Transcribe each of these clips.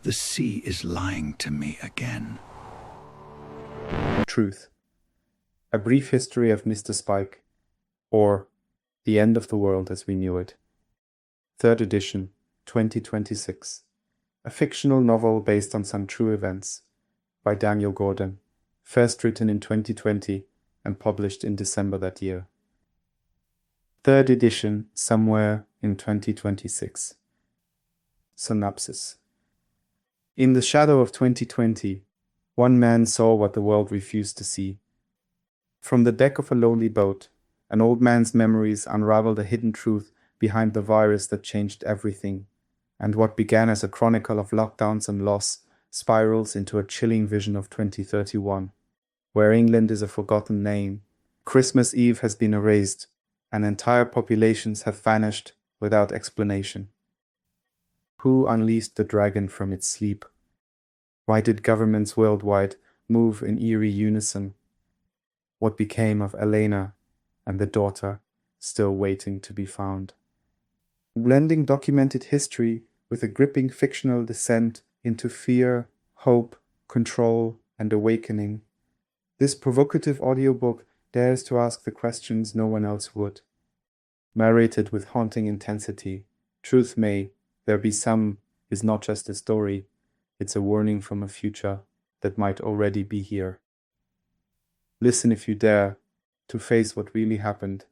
The sea is lying to me again. Truth. A Brief History of Mr. Spike, or The End of the World as We Knew It. 3rd edition, 2026. A fictional novel based on some true events, by Daniel Gordon, first written in 2020 and published in December that year. 3rd edition, somewhere in 2026. Synopsis. In the shadow of 2020, one man saw what the world refused to see. From the deck of a lonely boat, an old man's memories unraveled a hidden truth behind the virus that changed everything, and what began as a chronicle of lockdowns and loss spirals into a chilling vision of 2031, where England is a forgotten name, Christmas Eve has been erased, and entire populations have vanished without explanation. Who unleashed the dragon from its sleep? Why did governments worldwide move in eerie unison? What became of Elena and the daughter still waiting to be found? Blending documented history with a gripping fictional descent into fear, hope, control, and awakening, this provocative audiobook dares to ask the questions no one else would. Narrated with haunting intensity, Truth May There Be Some is not just a story, it's a warning from a future that might already be here. Listen if you dare to face what really happened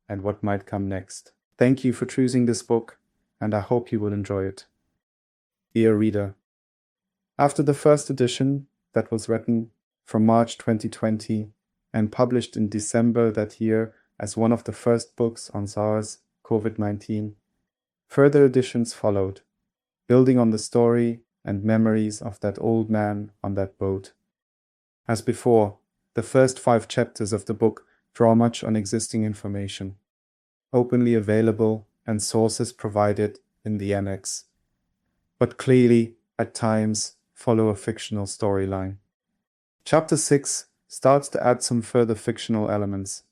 and what might come next. Thank you for choosing this book, and I hope you will enjoy it. Dear reader, after the first edition that was written from March 2020 and published in December that year as one of the first books on SARS, COVID-19, further editions followed, building on the story and memories of that old man on that boat. As before, the first 5 chapters of the book draw much on existing information, openly available and sources provided in the annex, but clearly, at times, follow a fictional storyline. Chapter 6 starts to add some further fictional elements,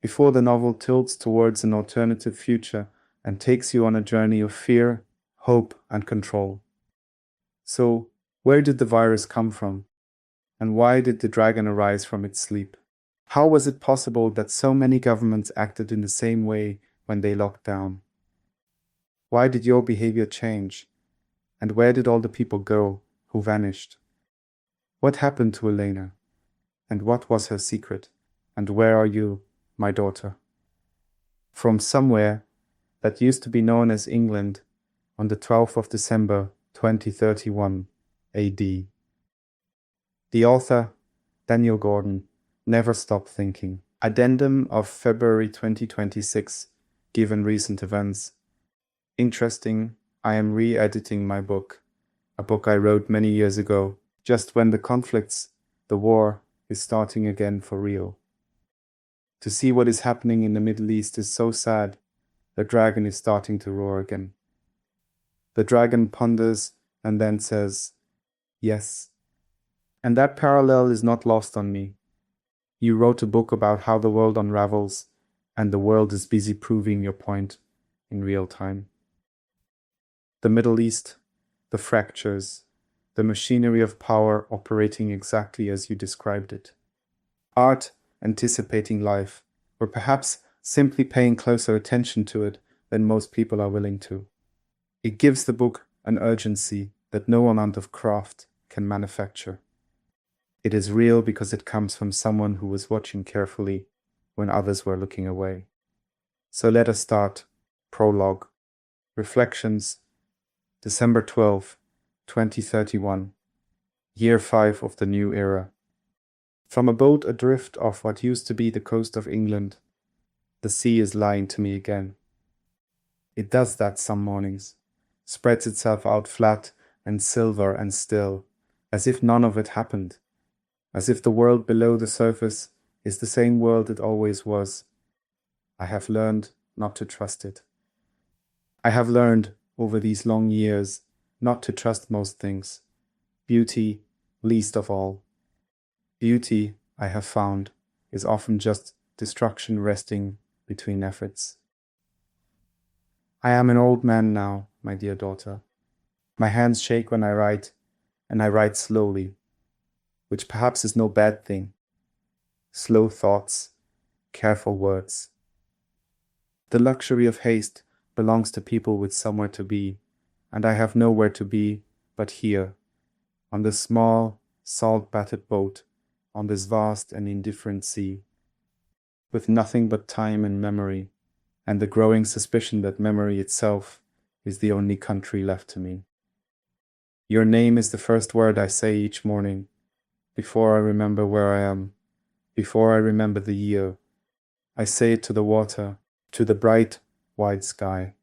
before the novel tilts towards an alternative future and takes you on a journey of fear, hope, and control. So, where did the virus come from? And why did the dragon arise from its sleep? How was it possible that so many governments acted in the same way when they locked down? Why did your behavior change? And where did all the people go who vanished? What happened to Elena? And what was her secret? And where are you, my daughter? From somewhere that used to be known as England on the 12th of December 2031 AD. The author, Daniel Gordon, never stopped thinking. Addendum of February 2026, given recent events. Interesting, I am re-editing my book, a book I wrote many years ago, just when the conflicts, the war, is starting again for real. To see what is happening in the Middle East is so sad. The dragon is starting to roar again. The dragon ponders and then says, yes. And that parallel is not lost on me. You wrote a book about how the world unravels, and the world is busy proving your point in real time. The Middle East, the fractures, the machinery of power operating exactly as you described it. Art anticipating life, or perhaps simply paying closer attention to it than most people are willing to. It gives the book an urgency that no amount of craft can manufacture. It is real because it comes from someone who was watching carefully when others were looking away. So let us start. Prologue. Reflections. December 12, 2031. Year 5 of the new era. From a boat adrift off what used to be the coast of England, the sea is lying to me again. It does that some mornings, spreads itself out flat and silver and still, as if none of it happened, as if the world below the surface is the same world it always was. I have learned not to trust it. I have learned over these long years not to trust most things, beauty least of all. Beauty, I have found, is often just destruction resting between efforts. I am an old man now, my dear daughter. My hands shake when I write, and I write slowly, which perhaps is no bad thing. Slow thoughts, careful words. The luxury of haste belongs to people with somewhere to be, and I have nowhere to be but here, on this small, salt-battered boat, on this vast and indifferent sea, with nothing but time and memory, and the growing suspicion that memory itself is the only country left to me. Your name is the first word I say each morning, before I remember where I am, before I remember the year. I say it to the water, to the bright, wide sky.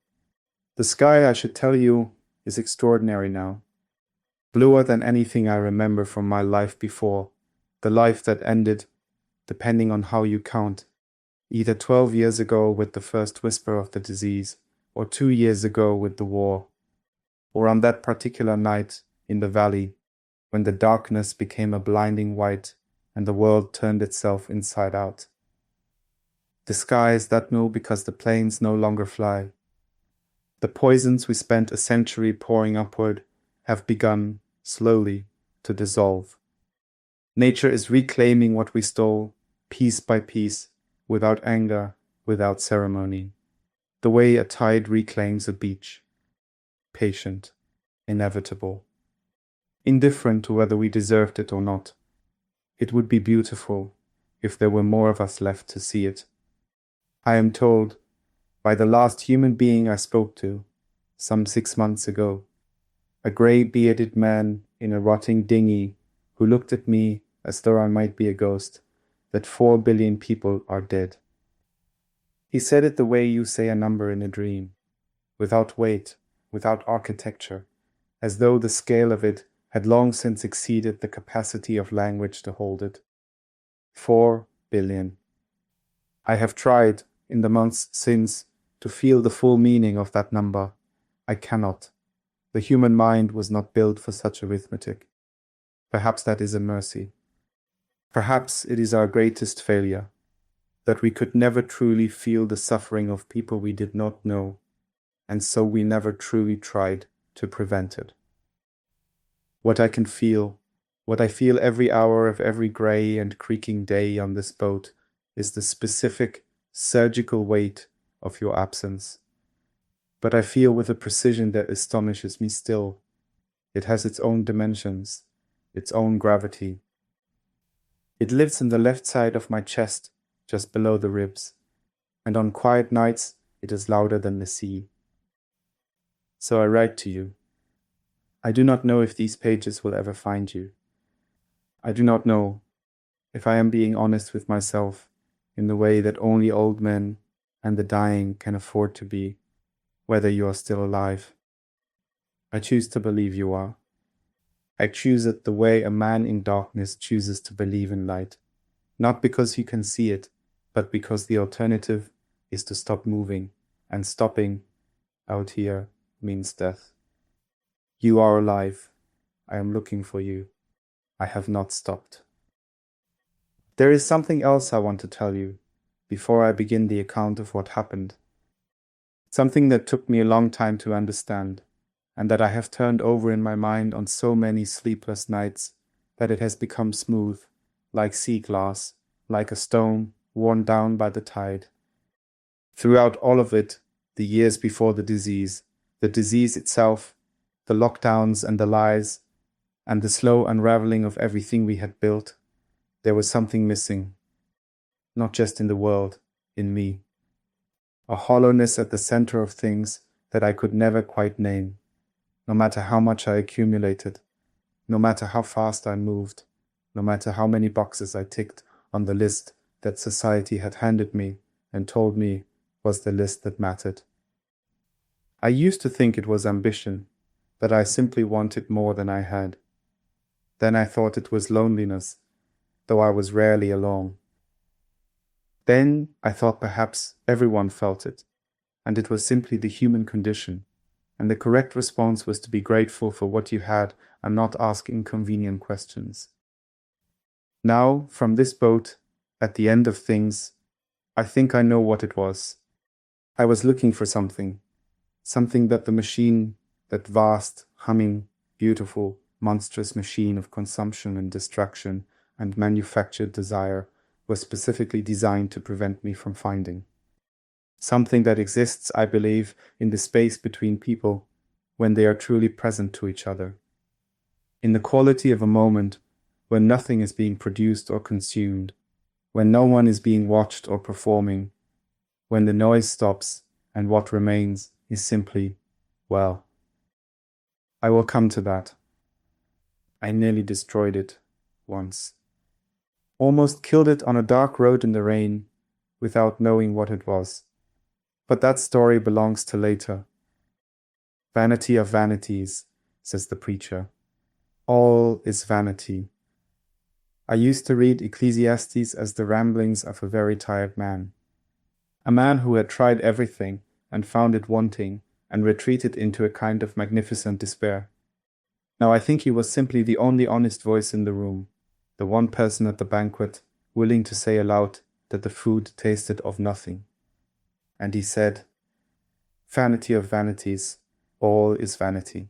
The sky, I should tell you, is extraordinary now. Bluer than anything I remember from my life before, the life that ended, depending on how you count, either 12 years ago with the first whisper of the disease, or 2 years ago with the war, or on that particular night in the valley when the darkness became a blinding white and the world turned itself inside out. The skies that know because the planes no longer fly. The poisons we spent a century pouring upward have begun, slowly, to dissolve. Nature is reclaiming what we stole, piece by piece, without anger, without ceremony, the way a tide reclaims a beach. Patient, inevitable, indifferent to whether we deserved it or not. It would be beautiful if there were more of us left to see it. I am told, by the last human being I spoke to, some 6 months ago, a grey-bearded man in a rotting dinghy who looked at me as though I might be a ghost, that 4 billion people are dead. He said it the way you say a number in a dream, without weight, without architecture, as though the scale of it had long since exceeded the capacity of language to hold it. 4 billion. I have tried, in the months since, to feel the full meaning of that number. I cannot. The human mind was not built for such arithmetic. Perhaps that is a mercy. Perhaps it is our greatest failure, that we could never truly feel the suffering of people we did not know, and so we never truly tried to prevent it. What I can feel, what I feel every hour of every grey and creaking day on this boat, is the specific, surgical weight of your absence. But I feel with a precision that astonishes me still. It has its own dimensions, its own gravity. It lives in the left side of my chest, just below the ribs, and on quiet nights it is louder than the sea. So I write to you. I do not know if these pages will ever find you. I do not know, if I am being honest with myself, in the way that only old men and the dying can afford to be, whether you are still alive. I choose to believe you are. I choose it the way a man in darkness chooses to believe in light, not because he can see it, but because the alternative is to stop moving, and stopping, out here, means death. You are alive. I am looking for you. I have not stopped. There is something else I want to tell you, before I begin the account of what happened. Something that took me a long time to understand, and that I have turned over in my mind on so many sleepless nights that it has become smooth, like sea glass, like a stone worn down by the tide. Throughout all of it, the years before the disease itself, the lockdowns and the lies, and the slow unraveling of everything we had built, there was something missing. Not just in the world, in me. A hollowness at the center of things that I could never quite name, no matter how much I accumulated, no matter how fast I moved, no matter how many boxes I ticked on the list that society had handed me and told me was the list that mattered. I used to think it was ambition, that I simply wanted more than I had. Then I thought it was loneliness, though I was rarely alone. Then I thought perhaps everyone felt it, and it was simply the human condition, and the correct response was to be grateful for what you had and not ask inconvenient questions. Now, from this boat, at the end of things, I think I know what it was. I was looking for something that the machine, that vast, humming, beautiful, monstrous machine of consumption and distraction and manufactured desire was specifically designed to prevent me from finding. Something that exists, I believe, in the space between people when they are truly present to each other. In the quality of a moment when nothing is being produced or consumed, when no one is being watched or performing, when the noise stops and what remains is simply, well. I will come to that. I nearly destroyed it once. Almost killed it on a dark road in the rain without knowing what it was. But that story belongs to later. Vanity of vanities, says the preacher. All is vanity. I used to read Ecclesiastes as the ramblings of a very tired man. A man who had tried everything and found it wanting and retreated into a kind of magnificent despair. Now I think he was simply the only honest voice in the room, the one person at the banquet willing to say aloud that the food tasted of nothing. And he said, "Vanity of vanities, all is vanity."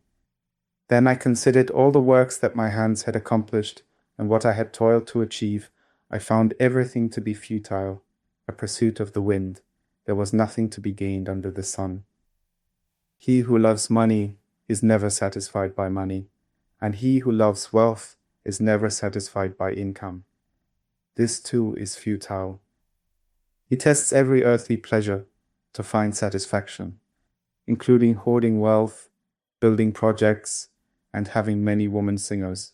Then I considered all the works that my hands had accomplished and what I had toiled to achieve. I found everything to be futile, a pursuit of the wind. There was nothing to be gained under the sun. He who loves money is never satisfied by money, and he who loves wealth is never satisfied by income. This too is futile. He tests every earthly pleasure to find satisfaction, including hoarding wealth, building projects, and having many woman singers.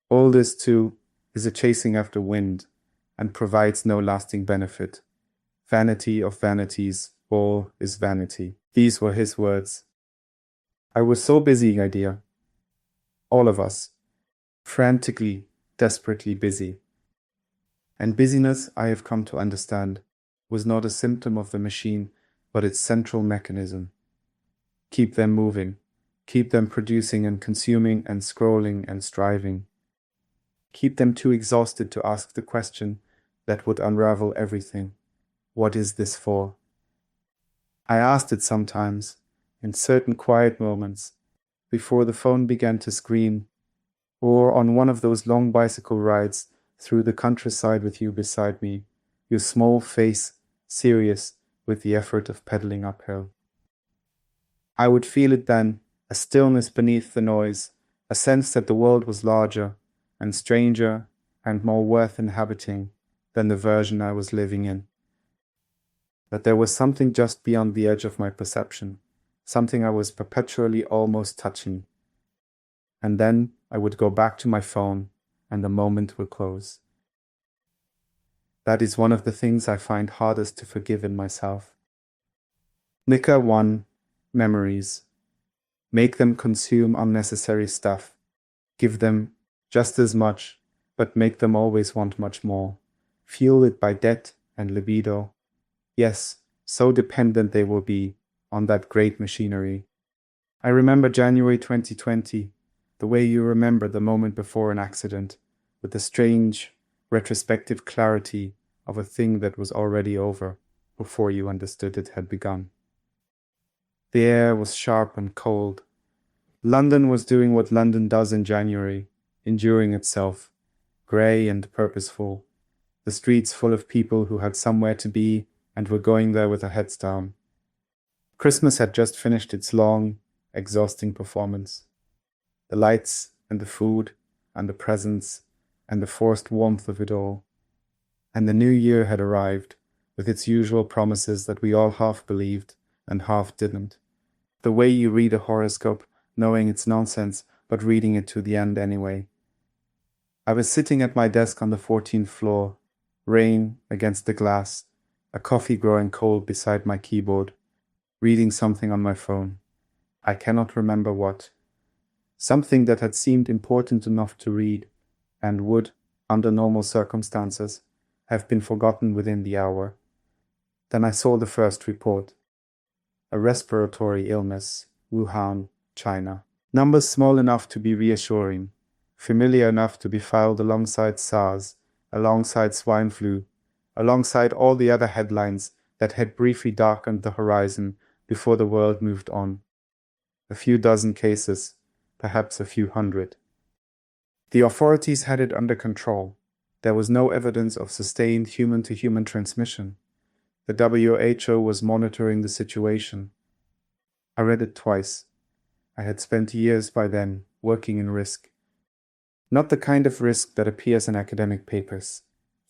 All this too is a chasing after wind and provides no lasting benefit. Vanity of vanities, all is vanity. These were his words. I was so busy, my dear. All of us. Frantically, desperately busy. And busyness, I have come to understand, was not a symptom of the machine, but its central mechanism. Keep them moving. Keep them producing and consuming and scrolling and striving. Keep them too exhausted to ask the question that would unravel everything. What is this for? I asked it sometimes, in certain quiet moments, before the phone began to scream, or on one of those long bicycle rides through the countryside with you beside me, your small face serious with the effort of pedaling uphill. I would feel it then, a stillness beneath the noise, a sense that the world was larger and stranger and more worth inhabiting than the version I was living in. That there was something just beyond the edge of my perception, something I was perpetually almost touching. And then I would go back to my phone and the moment will close. That is one of the things I find hardest to forgive in myself. Nika 1. Memories. Make them consume unnecessary stuff. Give them just as much, but make them always want much more. Fuel it by debt and libido. Yes, so dependent they will be on that great machinery. I remember January 2020, the way you remember the moment before an accident, with the strange, retrospective clarity of a thing that was already over before you understood it had begun. The air was sharp and cold. London was doing what London does in January, enduring itself, grey and purposeful, the streets full of people who had somewhere to be and were going there with their heads down. Christmas had just finished its long, exhausting performance. The lights and the food and the presents and the forced warmth of it all. And the new year had arrived, with its usual promises that we all half believed and half didn't. The way you read a horoscope, knowing it's nonsense, but reading it to the end anyway. I was sitting at my desk on the 14th floor, rain against the glass, a coffee growing cold beside my keyboard, reading something on my phone. I cannot remember what. Something that had seemed important enough to read, and would, under normal circumstances, have been forgotten within the hour. Then I saw the first report. A respiratory illness, Wuhan, China. Numbers small enough to be reassuring, familiar enough to be filed alongside SARS, alongside swine flu, alongside all the other headlines that had briefly darkened the horizon before the world moved on. a few dozen cases, perhaps a few hundred. The authorities had it under control. There was no evidence of sustained human-to-human transmission. The WHO was monitoring the situation. I read it twice. I had spent years by then working in risk. Not the kind of risk that appears in academic papers,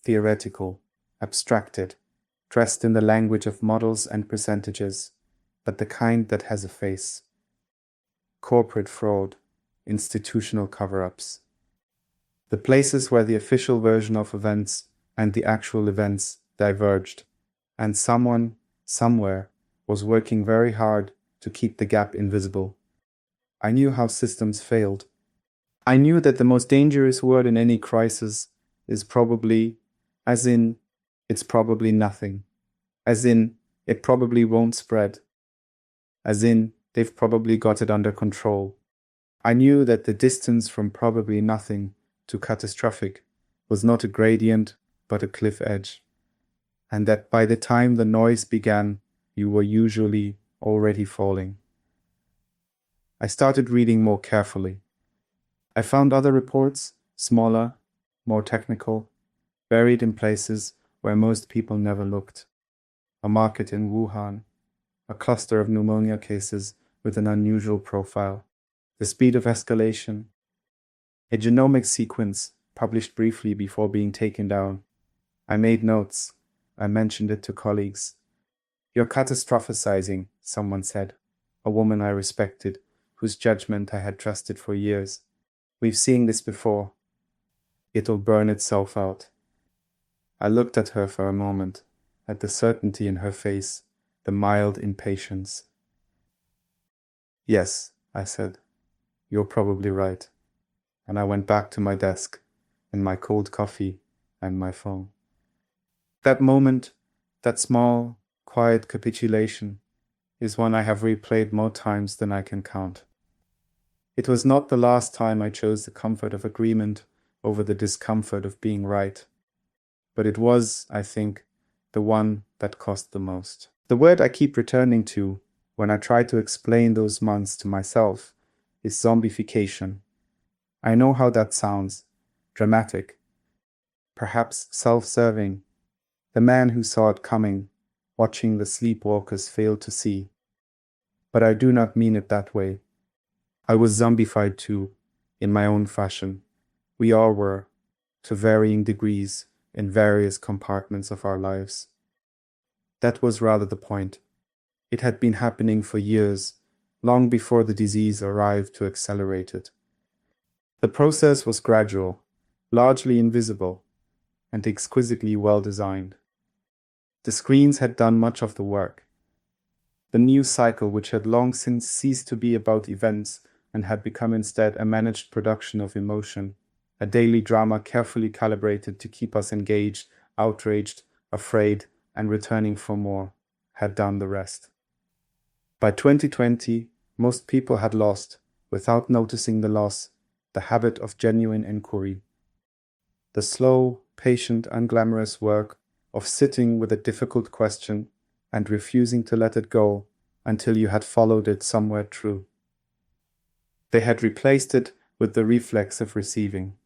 theoretical, abstracted, dressed in the language of models and percentages, but the kind that has a face. Corporate fraud, institutional cover-ups. The places where the official version of events and the actual events diverged, and someone, somewhere, was working very hard to keep the gap invisible. I knew how systems failed. I knew that the most dangerous word in any crisis is probably, as in, it's probably nothing, as in, it probably won't spread, as in, they've probably got it under control. I knew that the distance from probably nothing to catastrophic was not a gradient, but a cliff edge, and that by the time the noise began, you were usually already falling. I started reading more carefully. I found other reports, smaller, more technical, buried in places where most people never looked. A market in Wuhan, a cluster of pneumonia cases with an unusual profile, the speed of escalation, a genomic sequence published briefly before being taken down. I made notes. I mentioned it to colleagues. "You're catastrophizing," someone said, a woman I respected, whose judgment I had trusted for years. "We've seen this before. It'll burn itself out." I looked at her for a moment, at the certainty in her face, the mild impatience. "Yes," I said, "you're probably right." And I went back to my desk and my cold coffee and my phone. That moment, that small, quiet capitulation, is one I have replayed more times than I can count. It was not the last time I chose the comfort of agreement over the discomfort of being right, but it was, I think, the one that cost the most. The word I keep returning to when I try to explain those months to myself is zombification. I know how that sounds, dramatic, perhaps self-serving. The man who saw it coming, watching the sleepwalkers fail to see. But I do not mean it that way. I was zombified too, in my own fashion. We all were, to varying degrees, in various compartments of our lives. That was rather the point. It had been happening for years, long before the disease arrived to accelerate it. The process was gradual, largely invisible, and exquisitely well designed. The screens had done much of the work. The news cycle, which had long since ceased to be about events and had become instead a managed production of emotion, a daily drama carefully calibrated to keep us engaged, outraged, afraid, and returning for more, had done the rest. By 2020, most people had lost, without noticing the loss, the habit of genuine inquiry. The slow, patient, unglamorous work of sitting with a difficult question and refusing to let it go until you had followed it somewhere true. They had replaced it with the reflex of receiving.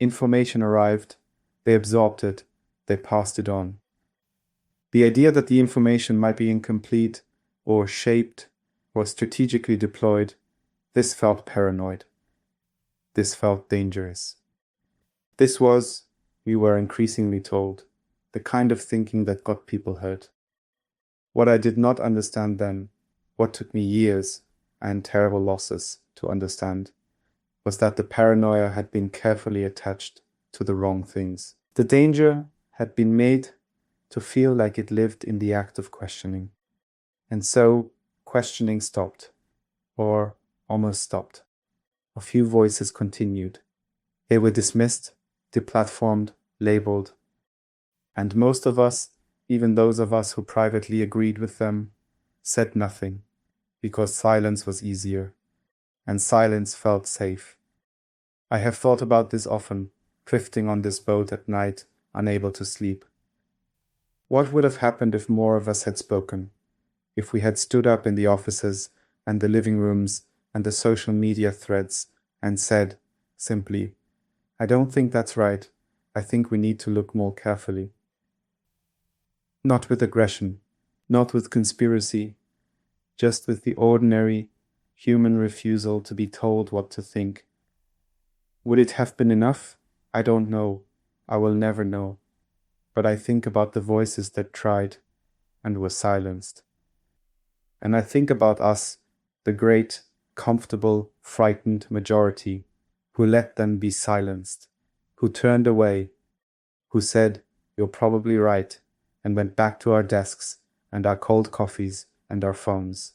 Information arrived, they absorbed it, they passed it on. The idea that the information might be incomplete or shaped or strategically deployed, this felt paranoid. This felt dangerous. This was, we were increasingly told, the kind of thinking that got people hurt. What I did not understand then, what took me years and terrible losses to understand, was that the paranoia had been carefully attached to the wrong things. The danger had been made to feel like it lived in the act of questioning. And so questioning stopped, or almost stopped. A few voices continued. They were dismissed, deplatformed, labeled. And most of us, even those of us who privately agreed with them, said nothing, because silence was easier, and silence felt safe. I have thought about this often, drifting on this boat at night, unable to sleep. What would have happened if more of us had spoken? If we had stood up in the offices and the living rooms and the social media threads and said, simply, "I don't think that's right. I think we need to look more carefully." Not with aggression, not with conspiracy, just with the ordinary human refusal to be told what to think. Would it have been enough? I don't know. I will never know. But I think about the voices that tried and were silenced. And I think about us, the great, comfortable, frightened majority, who let them be silenced, who turned away, who said, "You're probably right," and went back to our desks and our cold coffees and our phones.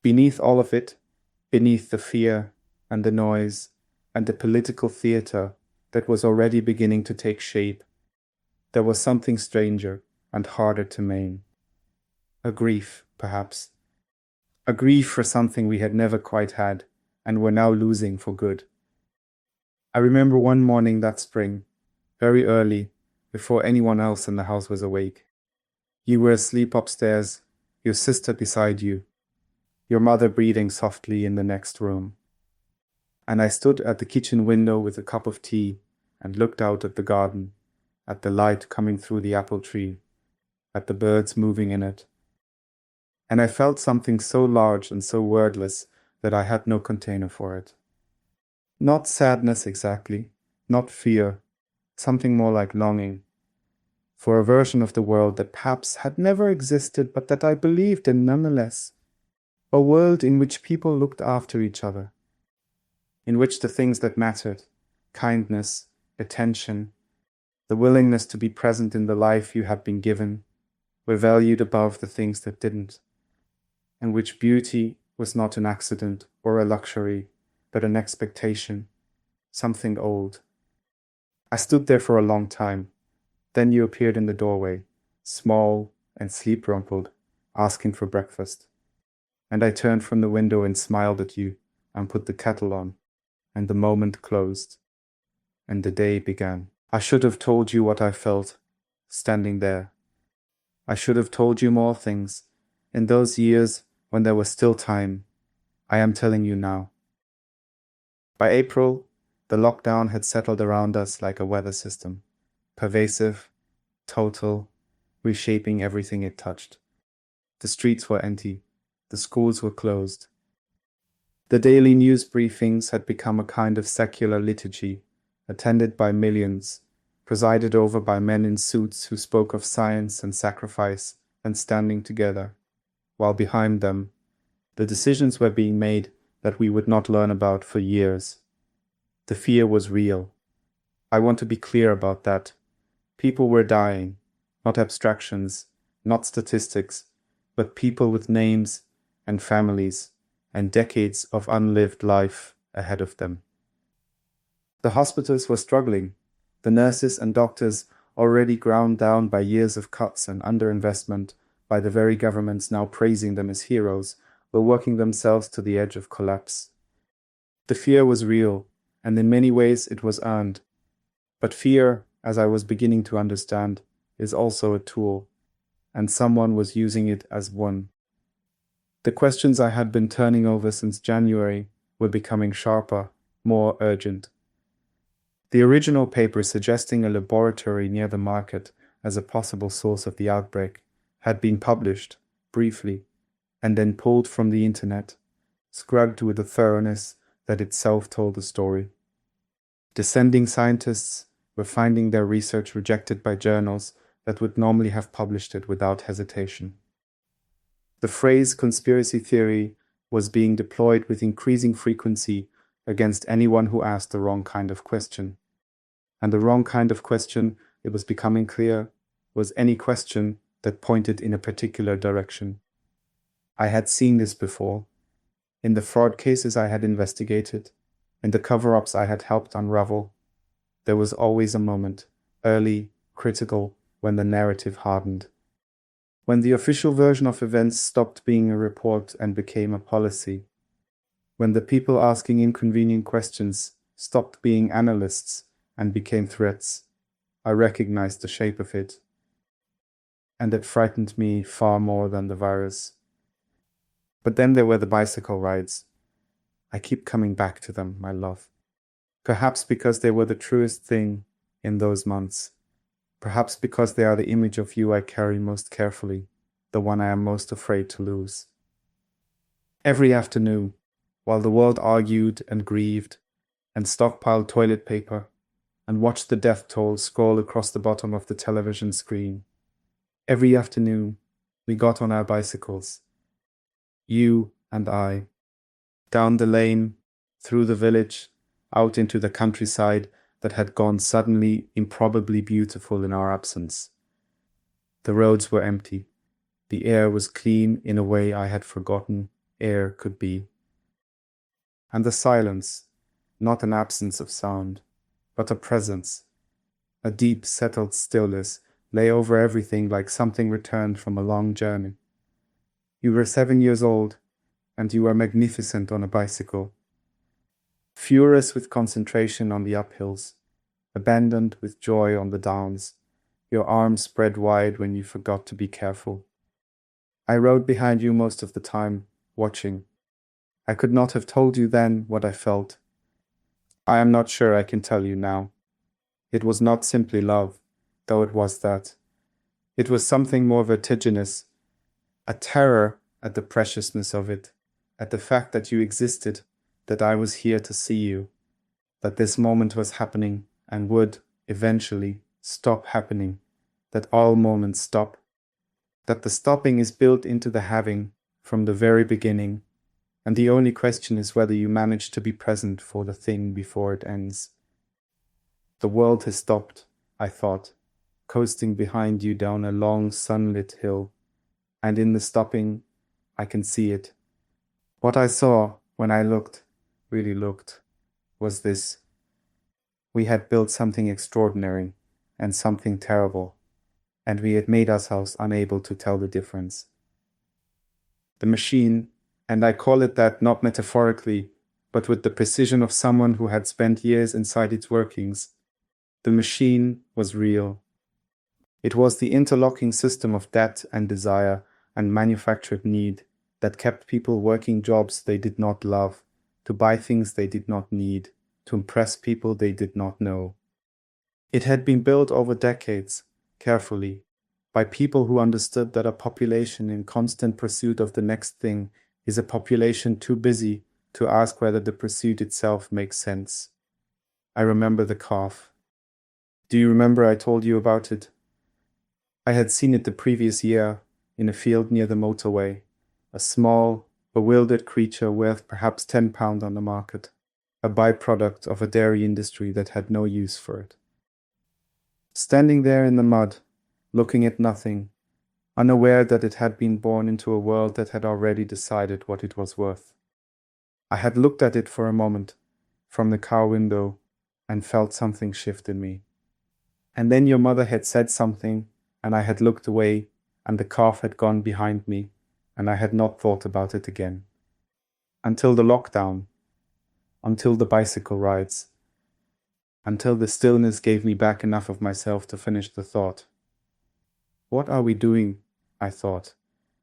Beneath all of it, beneath the fear and the noise and the political theater that was already beginning to take shape, there was something stranger and harder to maim. A grief, perhaps. A grief for something we had never quite had and were now losing for good. I remember one morning that spring, very early, before anyone else in the house was awake. You were asleep upstairs, your sister beside you, your mother breathing softly in the next room. And I stood at the kitchen window with a cup of tea and looked out at the garden, at the light coming through the apple tree, at the birds moving in it. And I felt something so large and so wordless that I had no container for it. Not sadness exactly, not fear, something more like longing, for a version of the world that perhaps had never existed but that I believed in nonetheless. A world in which people looked after each other, in which the things that mattered, kindness, attention, the willingness to be present in the life you had been given, were valued above the things that didn't, and which beauty was not an accident or a luxury, but an expectation, something old. I stood there for a long time. Then you appeared in the doorway, small and sleep-rumpled, asking for breakfast. And I turned from the window and smiled at you and put the kettle on, and the moment closed, and the day began. I should have told you what I felt, standing there. I should have told you more things, in those years when there was still time. I am telling you now. By April, the lockdown had settled around us like a weather system, pervasive, total, reshaping everything it touched. The streets were empty. The schools were closed. The daily news briefings had become a kind of secular liturgy, attended by millions, presided over by men in suits who spoke of science and sacrifice and standing together, while behind them, the decisions were being made that we would not learn about for years. The fear was real. I want to be clear about that. People were dying, not abstractions, not statistics, but people with names and families and decades of unlived life ahead of them. The hospitals were struggling. The nurses and doctors, already ground down by years of cuts and underinvestment by the very governments now praising them as heroes, were working themselves to the edge of collapse. The fear was real, and in many ways it was earned. But fear, as I was beginning to understand, is also a tool, and someone was using it as one. The questions I had been turning over since January were becoming sharper, more urgent. The original paper suggesting a laboratory near the market as a possible source of the outbreak had been published, briefly, and then pulled from the internet, scrubbed with a thoroughness that itself told the story. Descending scientists were finding their research rejected by journals that would normally have published it without hesitation. The phrase conspiracy theory was being deployed with increasing frequency against anyone who asked the wrong kind of question. And the wrong kind of question, it was becoming clear, was any question that pointed in a particular direction. I had seen this before. In the fraud cases I had investigated, in the cover-ups I had helped unravel, there was always a moment, early, critical, when the narrative hardened. When the official version of events stopped being a report and became a policy. When the people asking inconvenient questions stopped being analysts and became threats, I recognized the shape of it. And it frightened me far more than the virus. But then there were the bicycle rides. I keep coming back to them, my love. Perhaps because they were the truest thing in those months. Perhaps because they are the image of you I carry most carefully, the one I am most afraid to lose. Every afternoon, while the world argued and grieved and stockpiled toilet paper and watched the death toll scroll across the bottom of the television screen, every afternoon we got on our bicycles, you and I, down the lane, through the village, out into the countryside that had gone suddenly improbably beautiful in our absence. The roads were empty. The air was clean in a way I had forgotten air could be. And the silence, not an absence of sound, but a presence, a deep settled stillness lay over everything like something returned from a long journey. You were 7 years old, and you were magnificent on a bicycle, furious with concentration on the uphills, abandoned with joy on the downs, your arms spread wide when you forgot to be careful. I rode behind you most of the time, watching. I could not have told you then what I felt. I am not sure I can tell you now. It was not simply love, though it was that. It was something more vertiginous, a terror at the preciousness of it, at the fact that you existed, that I was here to see you, that this moment was happening and would, eventually, stop happening, that all moments stop, that the stopping is built into the having from the very beginning, and the only question is whether you manage to be present for the thing before it ends. The world has stopped, I thought, coasting behind you down a long sunlit hill, and in the stopping, I can see it. What I saw when I looked, really looked, was this. We had built something extraordinary and something terrible, and we had made ourselves unable to tell the difference. The machine, and I call it that not metaphorically, but with the precision of someone who had spent years inside its workings, the machine was real. It was the interlocking system of debt and desire and manufactured need that kept people working jobs they did not love, to buy things they did not need, to impress people they did not know. It had been built over decades, carefully, by people who understood that a population in constant pursuit of the next thing is a population too busy to ask whether the pursuit itself makes sense. I remember the calf. Do you remember I told you about it? I had seen it the previous year in a field near the motorway, a small, bewildered creature worth perhaps £10 on the market, a byproduct of a dairy industry that had no use for it. Standing there in the mud, looking at nothing, unaware that it had been born into a world that had already decided what it was worth. I had looked at it for a moment, from the car window, and felt something shift in me. And then your mother had said something, and I had looked away, and the calf had gone behind me, and I had not thought about it again. Until the lockdown, until the bicycle rides, until the stillness gave me back enough of myself to finish the thought. What are we doing, I thought,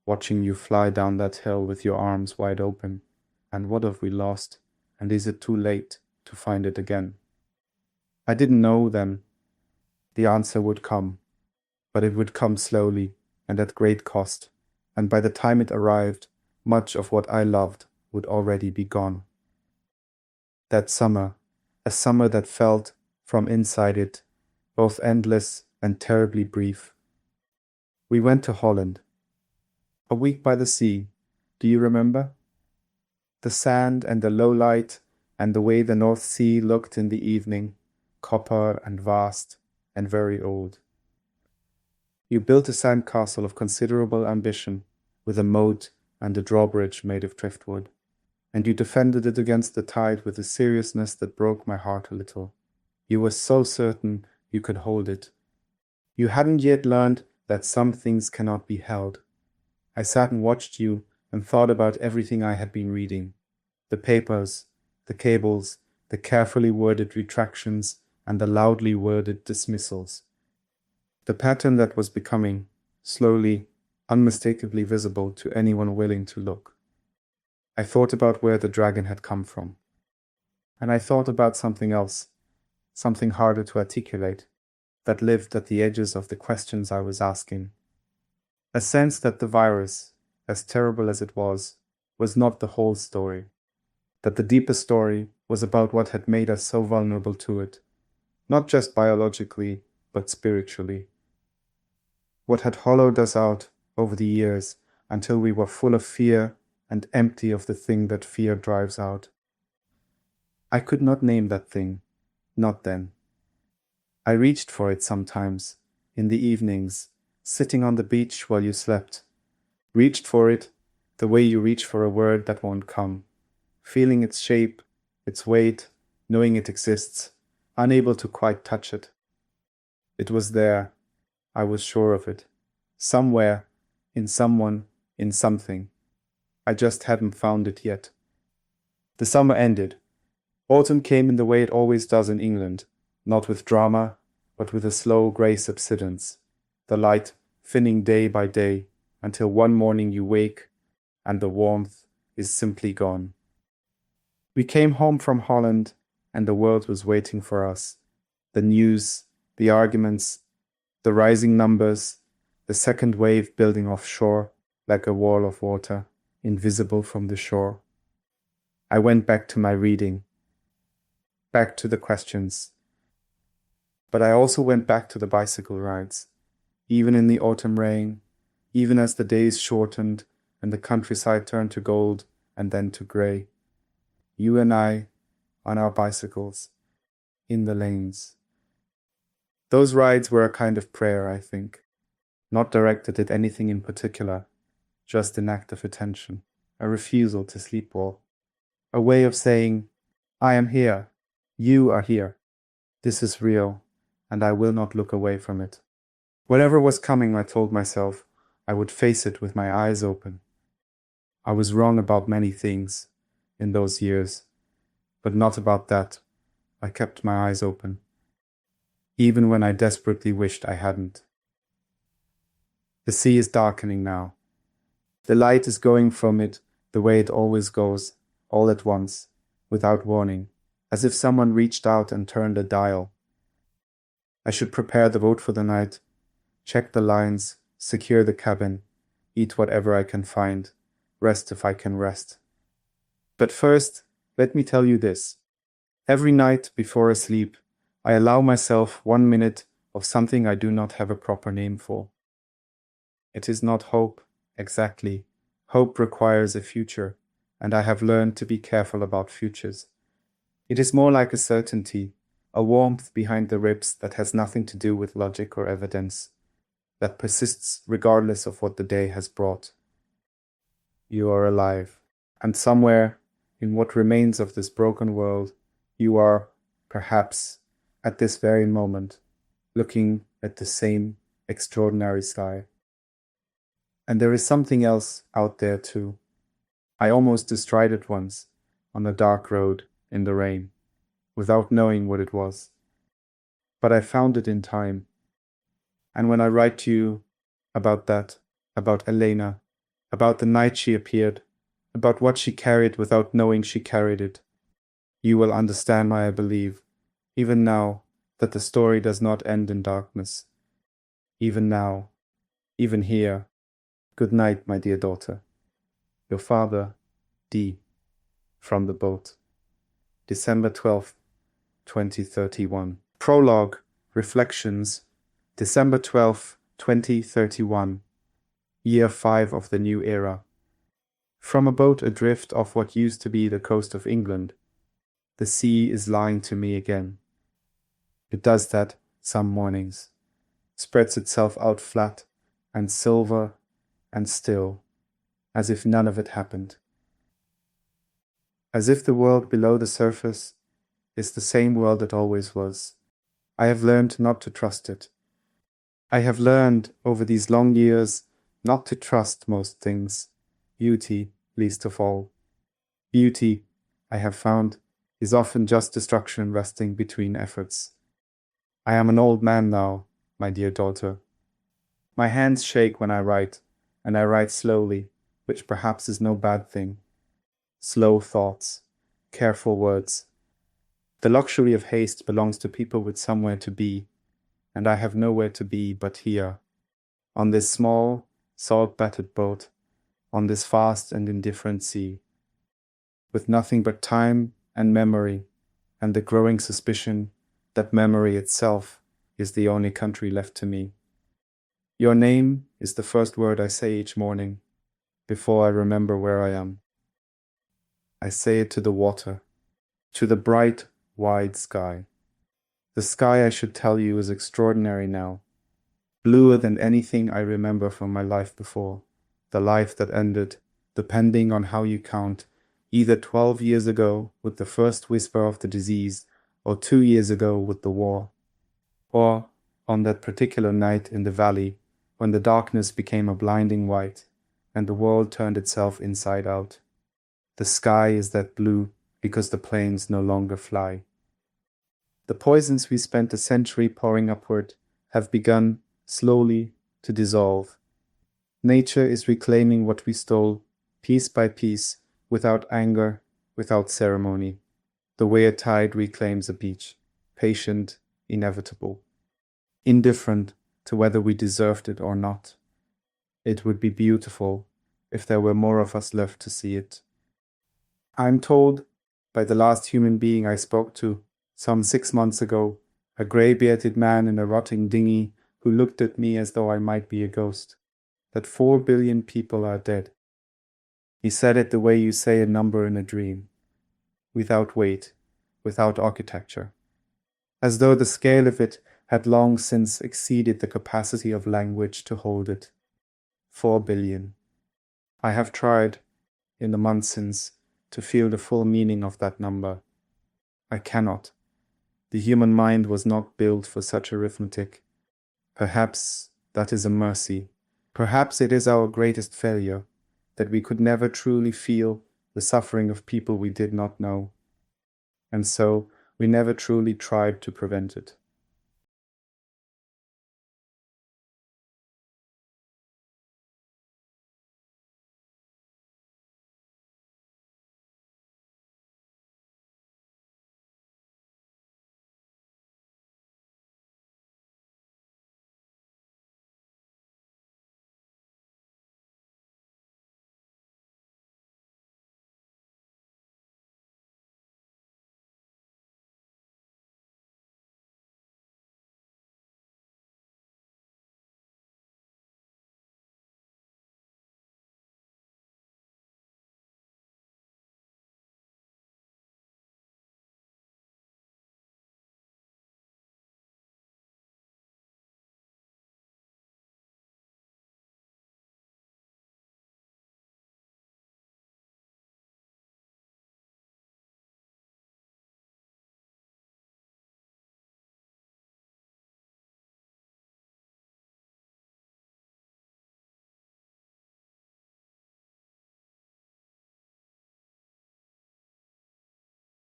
watching you fly down that hill with your arms wide open, and what have we lost, and is it too late to find it again? I didn't know then. The answer would come, but it would come slowly and at great cost, and by the time it arrived, much of what I loved would already be gone. That summer, a summer that felt, from inside it, both endless and terribly brief. We went to Holland. A week by the sea, do you remember? The sand and the low light and the way the North Sea looked in the evening, copper and vast and very old. You built a sandcastle of considerable ambition with a moat and a drawbridge made of driftwood, and you defended it against the tide with a seriousness that broke my heart a little. You were so certain you could hold it. You hadn't yet learned that some things cannot be held. I sat and watched you and thought about everything I had been reading. The papers, the cables, the carefully worded retractions, and the loudly worded dismissals. The pattern that was becoming, slowly, unmistakably visible to anyone willing to look. I thought about where the dragon had come from. And I thought about something else, something harder to articulate, that lived at the edges of the questions I was asking. A sense that the virus, as terrible as it was not the whole story. That the deeper story was about what had made us so vulnerable to it, not just biologically, but spiritually. What had hollowed us out over the years until we were full of fear and empty of the thing that fear drives out. I could not name that thing, not then. I reached for it sometimes, in the evenings, sitting on the beach while you slept. Reached for it the way you reach for a word that won't come, feeling its shape, its weight, knowing it exists, unable to quite touch it. It was there, I was sure of it, somewhere, in someone, in something. I just hadn't found it yet. The summer ended. Autumn came in the way it always does in England, not with drama, but with a slow grey subsidence, the light thinning day by day, until one morning you wake and the warmth is simply gone. We came home from Holland and the world was waiting for us. The news, the arguments, the rising numbers, the second wave building offshore like a wall of water, invisible from the shore. I went back to my reading, back to the questions. But I also went back to the bicycle rides, even in the autumn rain, even as the days shortened and the countryside turned to gold and then to grey. You and I, on our bicycles, in the lanes. Those rides were a kind of prayer, I think, not directed at anything in particular, just an act of attention, a refusal to sleepwalk, a way of saying, I am here, you are here, this is real, and I will not look away from it. Whatever was coming, I told myself, I would face it with my eyes open. I was wrong about many things in those years, but not about that. I kept my eyes open, even when I desperately wished I hadn't. The sea is darkening now. The light is going from it the way it always goes, all at once, without warning, as if someone reached out and turned a dial. I should prepare the boat for the night, check the lines, secure the cabin, eat whatever I can find, rest if I can rest. But first, let me tell you this. Every night before asleep, I allow myself 1 minute of something I do not have a proper name for. It is not hope, exactly. Hope requires a future, and I have learned to be careful about futures. It is more like a certainty, a warmth behind the ribs that has nothing to do with logic or evidence, that persists regardless of what the day has brought. You are alive, and somewhere, in what remains of this broken world, you are, perhaps, at this very moment, looking at the same extraordinary sky. And there is something else out there too. I almost destroyed it once, on a dark road, in the rain, without knowing what it was. But I found it in time. And when I write to you about that, about Elena, about the night she appeared, about what she carried without knowing she carried it, you will understand why I believe, even now, that the story does not end in darkness. Even now, even here. Good night, my dear daughter. Your father, D. From the boat. December 12th, 2031. Prologue, Reflections, December 12th, 2031. Year 5 of the new era. From a boat adrift off what used to be the coast of England, the sea is lying to me again. It does that some mornings, spreads itself out flat and silver and still, as if none of it happened. As if the world below the surface is the same world it always was. I have learned not to trust it. I have learned over these long years not to trust most things, beauty least of all. Beauty, I have found, is often just destruction resting between efforts. I am an old man now, my dear daughter. My hands shake when I write, and I write slowly, which perhaps is no bad thing. slow thoughts, careful words. The luxury of haste belongs to people with somewhere to be, and I have nowhere to be but here, on this small, salt-battered boat, on this vast and indifferent sea, with nothing but time and memory, and the growing suspicion that memory itself is the only country left to me. Your name is the first word I say each morning, before I remember where I am. I say it to the water, to the bright, wide sky. The sky, I should tell you, is extraordinary now, bluer than anything I remember from my life before, the life that ended, depending on how you count, either 12 years ago with the first whisper of the disease, or 2 years ago with the war, or on that particular night in the valley when the darkness became a blinding white and the world turned itself inside out. The sky is that blue because the planes no longer fly. The poisons we spent a century pouring upward have begun, slowly, to dissolve. Nature is reclaiming what we stole, piece by piece, without anger, without ceremony, the way a tide reclaims a beach, patient, inevitable, indifferent to whether we deserved it or not. It would be beautiful if there were more of us left to see it. I'm told, by the last human being I spoke to, some 6 months ago, a grey-bearded man in a rotting dinghy who looked at me as though I might be a ghost, that 4 billion people are dead. He said it the way you say a number in a dream, without weight, without architecture, as though the scale of it had long since exceeded the capacity of language to hold it. 4 billion. I have tried, in the months since, to feel the full meaning of that number. I cannot. The human mind was not built for such arithmetic. Perhaps that is a mercy. Perhaps it is our greatest failure, that we could never truly feel the suffering of people we did not know. And so we never truly tried to prevent it.